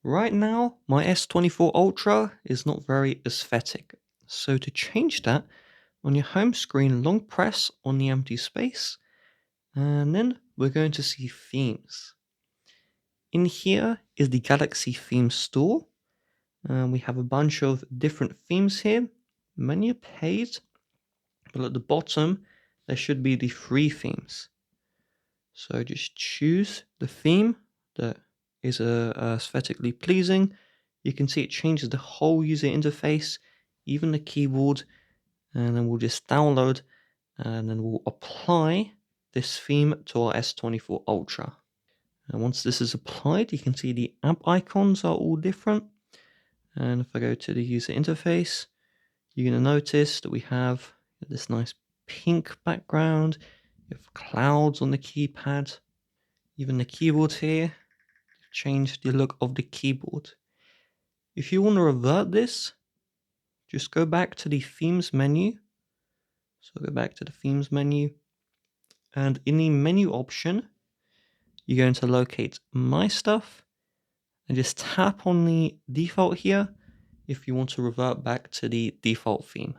Right now, my S24 Ultra is not very aesthetic. So to change that, on your home screen, long press on the empty space, and then we're going to see themes. In here is the Galaxy Theme Store. We have a bunch of different themes here. Many are paid, but at the bottom, there should be the free themes. So just choose the theme that is aesthetically pleasing. You can see it changes the whole user interface, even the keyboard, and then we'll just download and then we'll apply this theme to our S24 Ultra. And once this is applied, you can see the app icons are all different. And if I go to the user interface, you're going to notice that we have this nice pink background. You have clouds on the keypad. Even the keyboard here, change the look of the keyboard. If you want to revert this, just go back to the themes menu. So go back to the themes menu, and in the menu option, you're going to locate My Stuff and just tap on the default here if you want to revert back to the default theme.